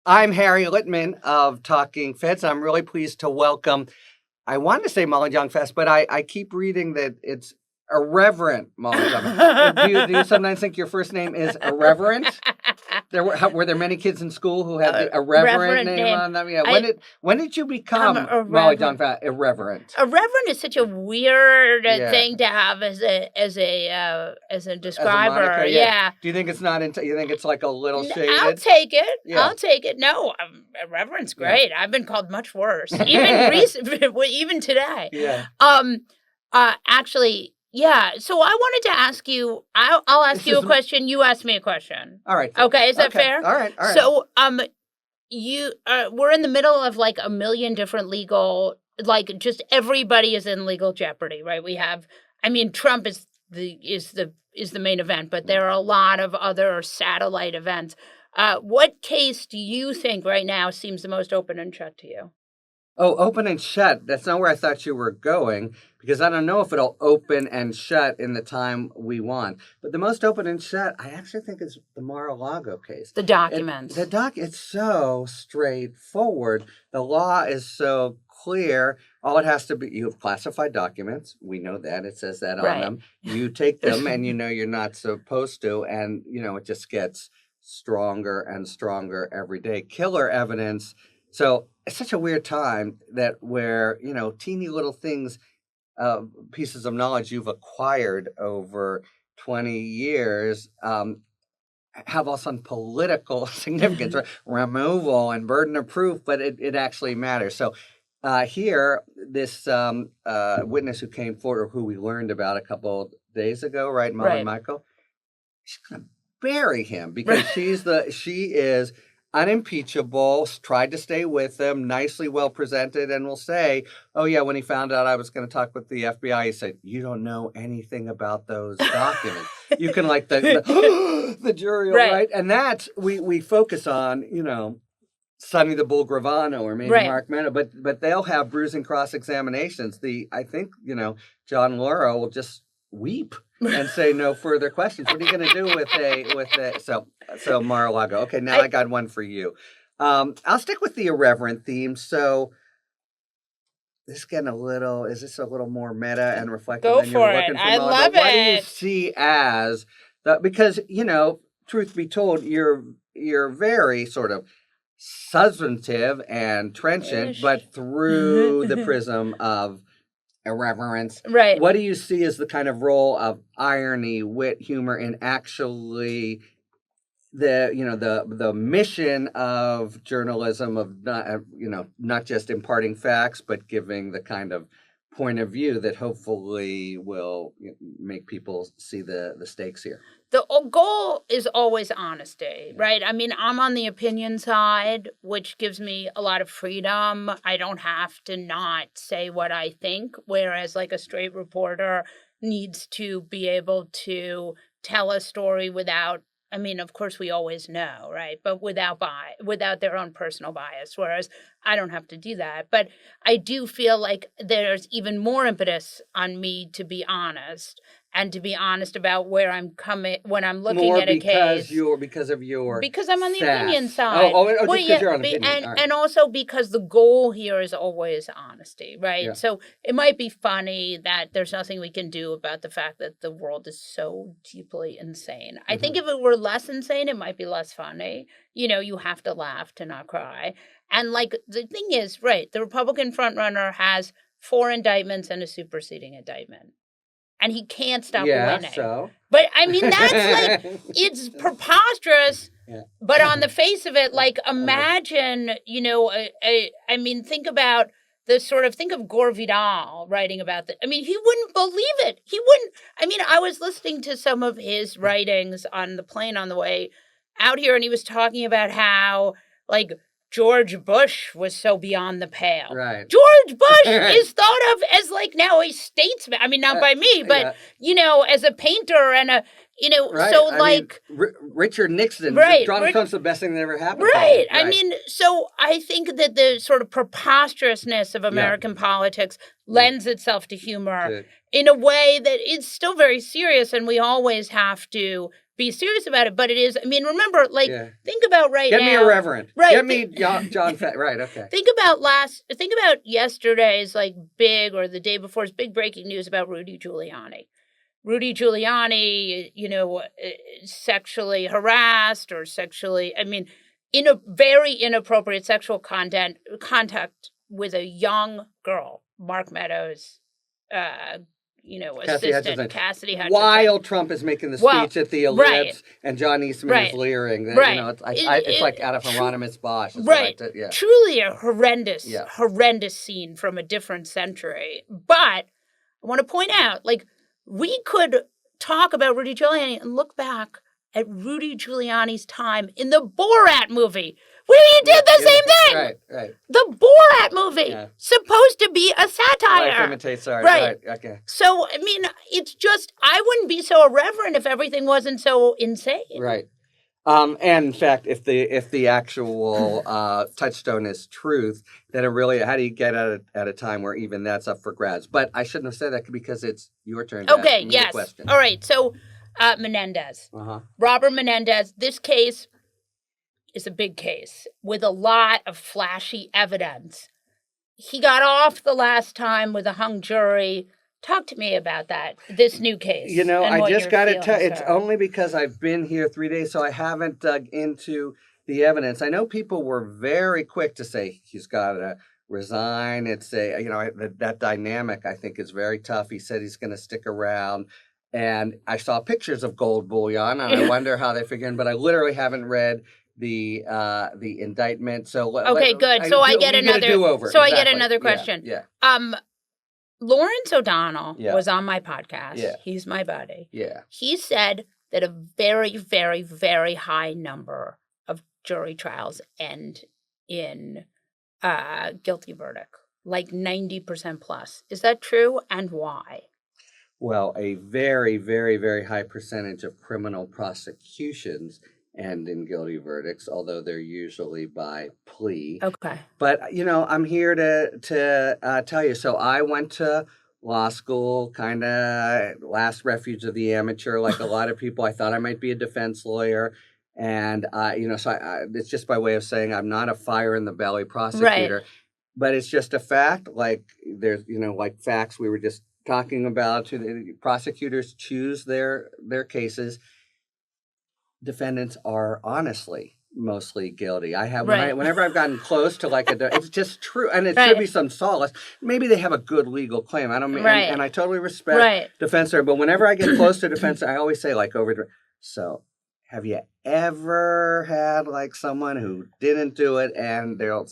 I'm Harry Littman of Talking Feds. I'm really pleased to welcome, I wanted to say Molly Jong-Fast, but I keep reading that it's irreverent Molly Jong-Fast. Do you sometimes think your first name is irreverent? Were there many kids in school who had the irreverent name on them? Yeah. When did you become Molly Jong-Fast irreverent? Irreverent is such a weird thing to have as a describer. Moniker, yeah. Do you think it's not? You think it's like a little shaded? I'll take it. Yeah. I'll take it. No, irreverent's great. Yeah. I've been called much worse, even today. Yeah. Actually. Yeah, so I wanted to ask you, I'll ask you a question, you ask me a question. All right. Okay, is that fair? All right. So, we're in the middle of like a million different legal, like just everybody is in legal jeopardy, right? Trump is the main event, but there are a lot of other satellite events. What case do you think right now seems the most open and shut to you? Oh, open and shut. That's not where I thought you were going, because I don't know if it'll open and shut in the time we want. But the most open and shut, I actually think, is the Mar-a-Lago case. The documents. It's so straightforward. The law is so clear. All it has to be, you have classified documents. We know that. It says that on them. You take them and you're not supposed to. And, it just gets stronger and stronger every day. Killer evidence. So it's such a weird time where, teeny little things, pieces of knowledge you've acquired over 20 years have all some political significance, right? Removal and burden of proof, but it actually matters. So here, this witness who came forward, who we learned about a couple days ago, right, Molly Michael, she's going to bury him because she is unimpeachable, tried to stay with them, nicely well presented, and will say, oh, yeah, when he found out I was going to talk with the FBI, he said, you don't know anything about those documents. You can the jury, right? And that's, we focus on, Sonny the Bull Gravano or maybe Mark Mena, but they'll have bruising cross-examinations. I think, John Lauro will just weep and say no further questions. What are you going to do with so Mar-a-Lago? Okay, now I got one for you. I'll stick with the irreverent theme. So is this a little more meta and reflective than you're looking for? I love it. What do you see as that? Because, truth be told, you're very sort of substantive and trenchant, but through the prism of irreverence. Right. What do you see as the kind of role of irony, wit, humor in actually the mission of journalism of not just imparting facts, but giving the kind of point of view that hopefully will make people see the stakes here? The goal is always honesty, right? I'm on the opinion side, which gives me a lot of freedom. I don't have to not say what I think, whereas like a straight reporter needs to be able to tell a story without, of course we always know, right? But without their own personal bias, whereas I don't have to do that. But I do feel like there's even more impetus on me to be honest. And to be honest about where I'm coming when I'm looking at a case. Because I'm on the opinion side. Because you're on the opinion. And also because the goal here is always honesty, right? Yeah. So it might be funny that there's nothing we can do about the fact that the world is so deeply insane. I think if it were less insane, it might be less funny. You have to laugh to not cry. And the thing is, right, the Republican frontrunner has 4 indictments and a superseding indictment. And he can't stop winning. So. But that's it's preposterous. Yeah. But on the face of it, imagine, think about think of Gore Vidal writing about that. He wouldn't believe it. He wouldn't. I was listening to some of his writings on the plane on the way out here, and he was talking about how, George Bush was so beyond the pale. Right. George Bush is thought of as now a statesman. Not by me, but as a painter and a right. So Richard Nixon. Right. Donald Trump's the best thing that ever happened. Right. So I think that the sort of preposterousness of American politics lends itself to humor in a way that it's still very serious, and we always have to be serious about it, but it is. I mean, remember, like, Yeah. think about right Get now. me irreverent. Right. Get me Jong-Fast. Right. Okay. Think about yesterday's like big or the day before's big breaking news about Rudy Giuliani. Rudy Giuliani, sexually harassed or sexually, I mean, in a very inappropriate sexual contact with a young girl, Mark Meadows, assistant Cassidy Hutchinson. While Trump is making the speech at the Ellipse and John Eastman is leering, it's like out of Hieronymus Bosch. Right. Truly a horrendous scene from a different century. But I want to point out, like, we could talk about Rudy Giuliani and look back at Rudy Giuliani's time in the Borat movie, where he did the same thing. Right. The Borat movie, supposed to be a satire. Life imitates art. Right. Okay. So, I mean, it's just, I wouldn't be so irreverent if everything wasn't so insane. Right. And in fact, if the actual touchstone is truth, then it really, how do you get at a time where even that's up for grabs? But I shouldn't have said that because it's your turn to ask me the question. All right. So Menendez, Robert Menendez, this case is a big case with a lot of flashy evidence. He got off the last time with a hung jury. Talk to me about that, this new case. I just got to tell it's only because I've been here 3 days, so I haven't dug into the evidence. I know people were very quick to say he's got to resign. It's that dynamic, I think, is very tough. He said he's going to stick around. And I saw pictures of gold bullion, and I wonder how they figured in, but I literally haven't read the indictment. So good. So I get another do-over. So I get another question. Yeah. Lawrence O'Donnell was on my podcast. Yeah. He's my buddy. Yeah. He said that a very, very, very high number of jury trials end in guilty verdict, like 90% plus. Is that true, and why? Well, a very, very, very high percentage of criminal prosecutions end in guilty verdicts, although they're usually by plea. Okay. But, I'm here to tell you. So I went to law school, kind of last refuge of the amateur, like a lot of people. I thought I might be a defense lawyer. And, it's just by way of saying I'm not a fire in the belly prosecutor. Right. But it's just a fact. Like there's, like facts we were just talking about. The prosecutors choose their cases. Defendants are honestly mostly guilty. I have whenever I've gotten close to it's just true, and it should be some solace. Maybe they have a good legal claim. I don't mean, and I totally respect defense lawyer, but whenever I get close to defense, I always say so. Have you ever had someone who didn't do it, and they'll,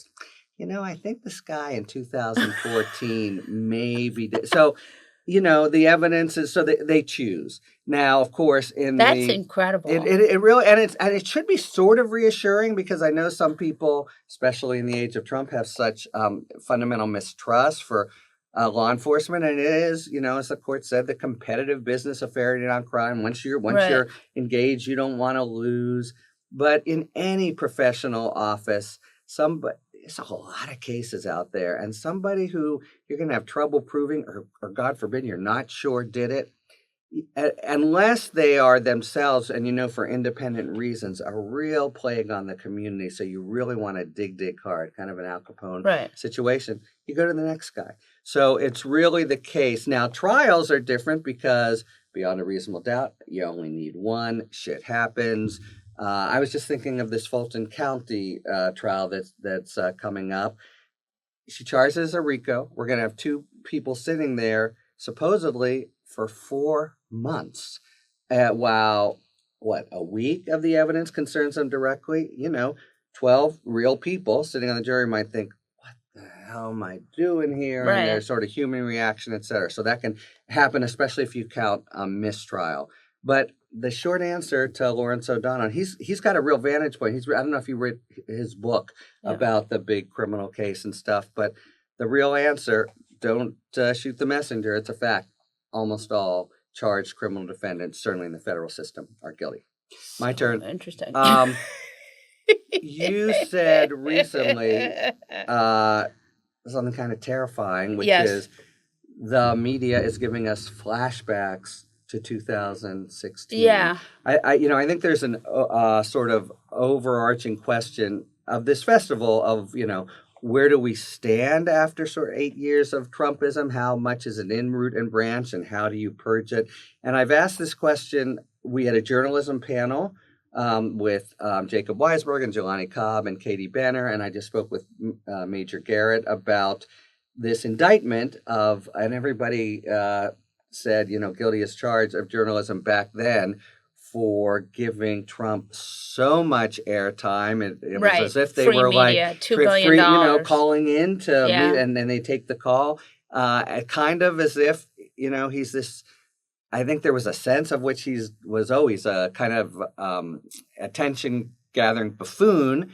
I think this guy in 2014 maybe did. So. The evidence is so they choose. Now, of course, that's incredible. It really and it should be sort of reassuring because I know some people, especially in the age of Trump, have such fundamental mistrust for law enforcement, and it is, as the court said, the competitive business of ferreting out crime. Once you're engaged, you don't want to lose. But in any professional office, there's a lot of cases out there, and somebody who you're going to have trouble proving, or God forbid, you're not sure did it, unless they are themselves, and for independent reasons, a real plague on the community. So you really want to dig hard, kind of an Al Capone situation. You go to the next guy. So it's really the case. Now, trials are different because beyond a reasonable doubt, you only need one. Shit happens. I was just thinking of this Fulton County trial that's coming up. She charges as a RICO. We're going to have two people sitting there supposedly for 4 months, while a week of the evidence concerns them directly. 12 real people sitting on the jury might think, what the hell am I doing here? And there's sort of human reaction, et cetera. So that can happen, especially if you count mistrial. But the short answer to Lawrence O'Donnell, he's got a real vantage point. I don't know if you read his book about the big criminal case and stuff, but the real answer, don't shoot the messenger. It's a fact. Almost all charged criminal defendants, certainly in the federal system, are guilty. My turn. Interesting. You said recently something kind of terrifying, which is the media is giving us flashbacks to 2016. Yeah. I think there's an sort of overarching question of this festival of, where do we stand after sort of 8 years of Trumpism? How much is it in root and branch, and how do you purge it? And I've asked this question. We had a journalism panel with Jacob Weisberg and Jelani Cobb and Katie Banner, and I just spoke with Major Garrett about this indictment and everybody said, guilty as charged of journalism back then for giving Trump so much airtime. It was as if they free were media, like $2 billion. calling in to Yeah. meet, and then they take the call, kind of as if he's this. I think there was a sense of which he was always a kind of attention gathering buffoon.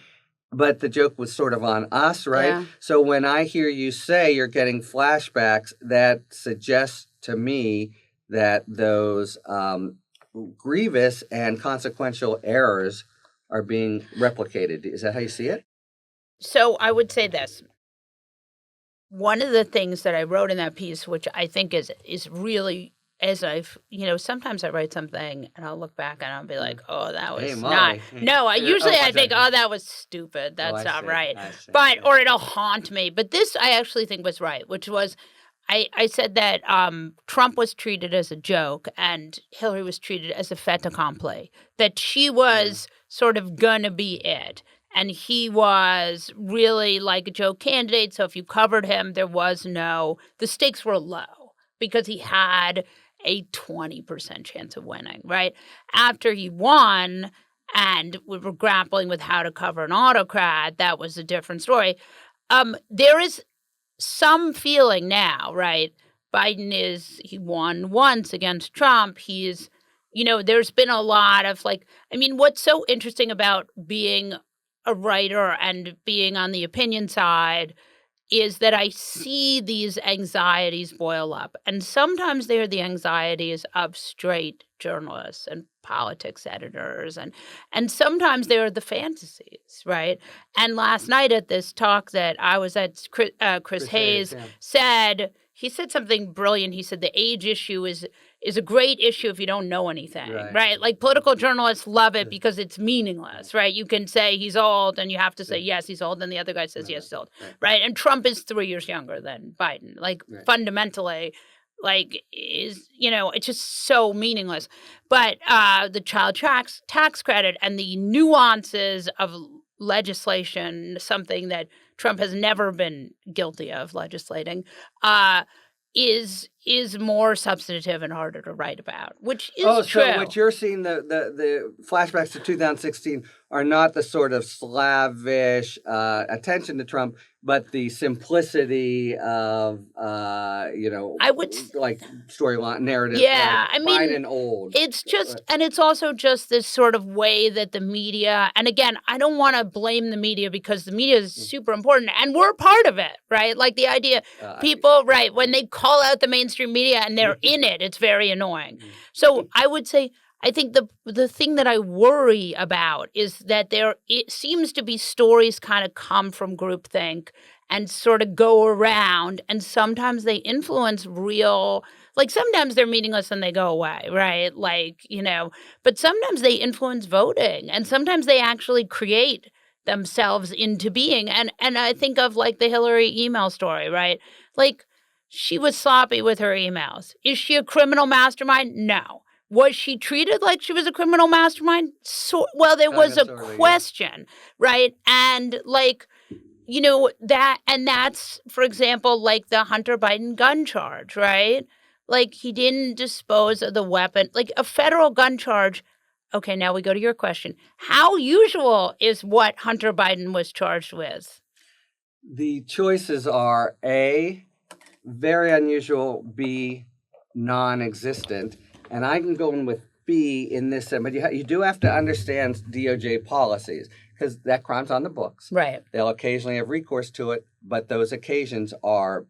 But the joke was sort of on us, right? Yeah. So when I hear you say you're getting flashbacks, that suggests to me that those grievous and consequential errors are being replicated. Is that how you see it? So I would say this. One of the things that I wrote in that piece, which I think is really, as sometimes I write something and I'll look back and I'll be like, oh, that was not. No, I think, oh, that was stupid. That's not right. Or it'll haunt me. But this I actually think was right, which was I said that Trump was treated as a joke and Hillary was treated as a fait accompli, that she was sort of gonna be it. And he was really like a joke candidate. So if you covered him, the stakes were low because he had a 20% chance of winning, right? After he won and we were grappling with how to cover an autocrat, that was a different story. There is some feeling now, right? He won once against Trump. He's, there's been a lot of what's so interesting about being a writer and being on the opinion side is that I see these anxieties boil up. And sometimes they're the anxieties of straight journalists and politics editors. And sometimes they're the fantasies, right? And last night at this talk that I was at, Chris Hayes he said something brilliant. He said the age issue is a great issue if you don't know anything, right? Like political journalists love it because it's meaningless, right? You can say he's old and you have to say, yes, he's old. And the other guy says, yes, he's old, right? And Trump is 3 years younger than Biden. Fundamentally, it's just so meaningless. But the child tax credit and the nuances of legislation, something that Trump has never been guilty of legislating, is more substantive and harder to write about, which is true. So what you're seeing, the flashbacks to 2016 are not the sort of slavish attention to Trump, but the simplicity of, I would like storyline narrative. Yeah, fine and old. It's just, and it's also just this sort of way that the media, and again, I don't want to blame the media because the media is super important and we're part of it, right? Like the idea, people, right, when they call out the mainstream media and they're in it, it's very annoying. So I would say, I think the thing that I worry about is that it seems to be stories kind of come from groupthink and sort of go around, and sometimes they influence sometimes they're meaningless and they go away, right? But sometimes they influence voting, and sometimes they actually create themselves into being. And I think of the Hillary email story, right? She was sloppy with her emails. Is she a criminal mastermind? No. Was she treated like she was a criminal mastermind? There was a question, right? And that's, for example, the Hunter Biden gun charge, right? He didn't dispose of the weapon, a federal gun charge. Okay, now we go to your question. How usual is what Hunter Biden was charged with? The choices are A, very unusual, B, non-existent. And I can go in with B in this, but you do have to understand DOJ policies because that crime's on the books. Right. They'll occasionally have recourse to it, but those occasions are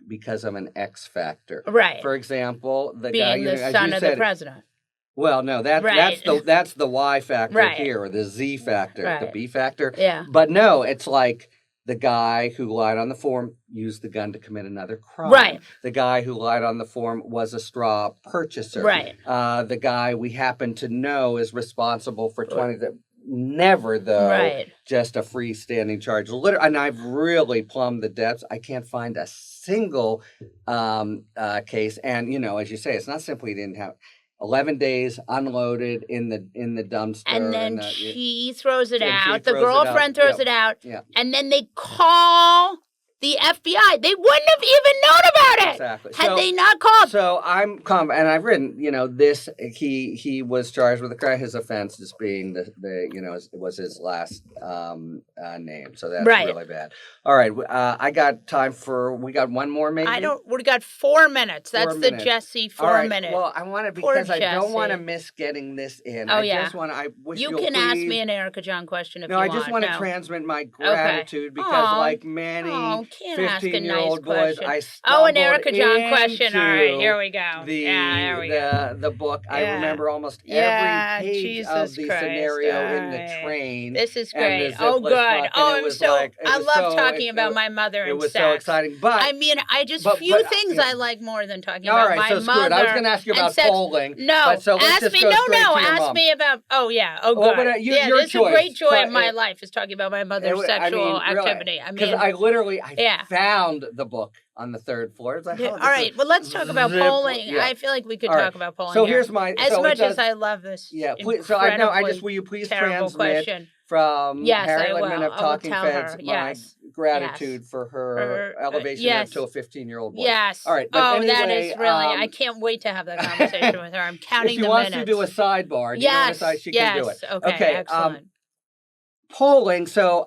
because of an X factor. Right. For example, the being guy, the son of the president. Well, no, that's the Y factor here, or the Z factor, the B factor. Yeah. But no, it's The guy who lied on the form used the gun to commit another crime. Right. The guy who lied on the form was a straw purchaser. Right. The guy we happen to know is responsible for 20. Never, though, just a freestanding charge. And I've really plumbed the depths. I can't find a single case. And, you know, as you say, it's not simply he didn't have 11 days unloaded in the dumpster. And then she throws it out. The throws girlfriend throws it out. Yeah. And then they call the FBI. They wouldn't have even known about it. Exactly. Had they not called. So and I've written, you know, this, he was charged with a crime. His offense just being the you know, it was his last name. So that's really bad. All right. I got time we got one more maybe? We got 4 minutes. That's 4 the minutes. Jesse 4 All right. minute. Well, I want to, because I don't want to miss getting this in. Oh, I wish you can ask me an Erica John question if you want. No, I just want to transmit my gratitude because like many 15-year-old boys, I stumbled an Erica John question. All right, here we go. There we go. The book. I remember almost every page of the scenario in the train. This is great. Oh, good. I love talking about my mother and sex. It was so exciting. But I mean, few things I like more than talking about my mother. All right, so I was going to ask you about polling. No, ask me about. Oh yeah. Oh, good. Your this is a great joy in my life is talking about my mother's sexual activity. Because I found the book on the third floor. Like, all right, well, let's talk about polling. Yeah. I feel like we could talk about polling. So here's my as I love this. Yeah, please. So I know. Will you please transmit from Harry Littman of Talking Feds my gratitude for her elevation to a 15-year-old boy. Yes. All right. But anyway, that is really. I can't wait to have that conversation with her. I'm counting the minutes. If she wants to do a sidebar, she can do it. Okay. Excellent. Polling. So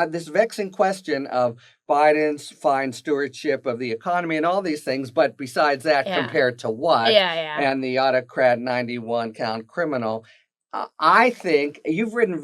this vexing question of Biden's fine stewardship of the economy and all these things, but besides that, compared to what? And the autocrat 91 count criminal. I think you've written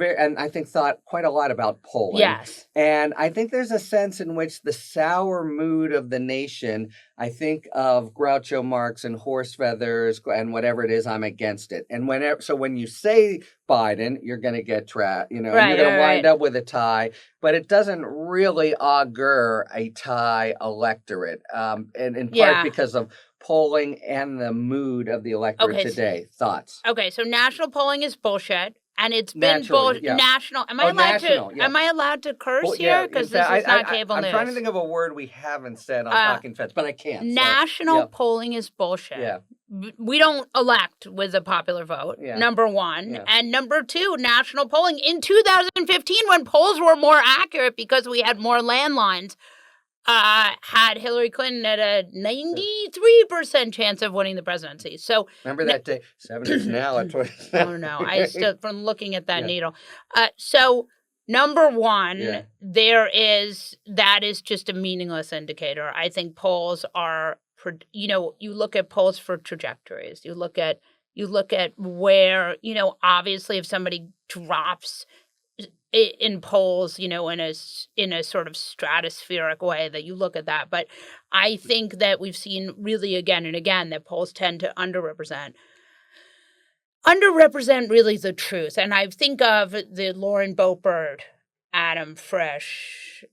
thought quite a lot about polling. Yes. And I think there's a sense in which the sour mood of the nation, I think of Groucho Marx and horse feathers and whatever it is, I'm against it. And when you say Biden, you're going to get trapped, you're going to wind up with a tie, but it doesn't really augur a tie electorate. And in part because of polling and the mood of the electorate today. Thoughts? Okay, so national polling is bullshit, and it's been national. Am I allowed to curse here? Because this is not cable news. I'm trying to think of a word we haven't said on Talking Feds, but I can't. National polling is bullshit. Yeah. We don't elect with a popular vote, number one. Yeah. And number two, national polling in 2015, when polls were more accurate because we had more landlines, had Hillary Clinton at a 93% chance of winning the presidency. So remember that day? 7 is now at 27. Oh no, I still from looking at that needle. So number one, that is just a meaningless indicator. I think polls are, you look at polls for trajectories. You look at where, obviously if somebody drops in polls, in a sort of stratospheric way, that you look at that. But I think that we've seen really again and again that polls tend to underrepresent really the truth. And I think of the Lauren Boebert, Adam Frisch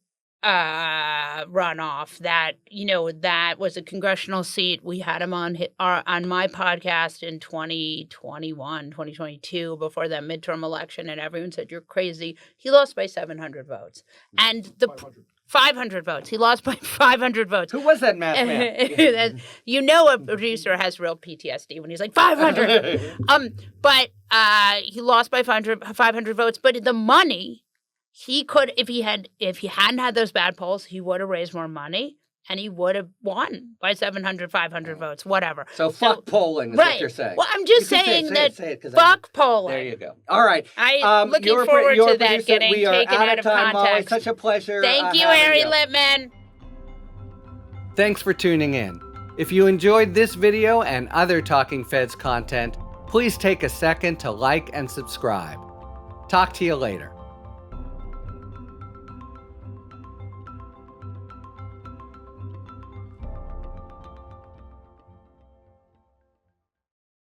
runoff that was a congressional seat. We had him on my podcast in 2021, 2022 before that midterm election, and everyone said, you're crazy. He lost by 700 votes. And 500 votes. He lost by 500 votes. Who was that math man? A producer has real PTSD when he's like 500. But he lost by 500 votes. But the money, he could, if he hadn't had those bad polls, he would have raised more money and he would have won by 700, 500 votes, whatever. So fuck polling is what you're saying. Well, I'm just saying fuck polling. There you go. All right. I'm looking forward to that getting taken out of time, context. Molly. Such a pleasure. Thank you, Harry Littman. Thanks for tuning in. If you enjoyed this video and other Talking Feds content, please take a second to like and subscribe. Talk to you later.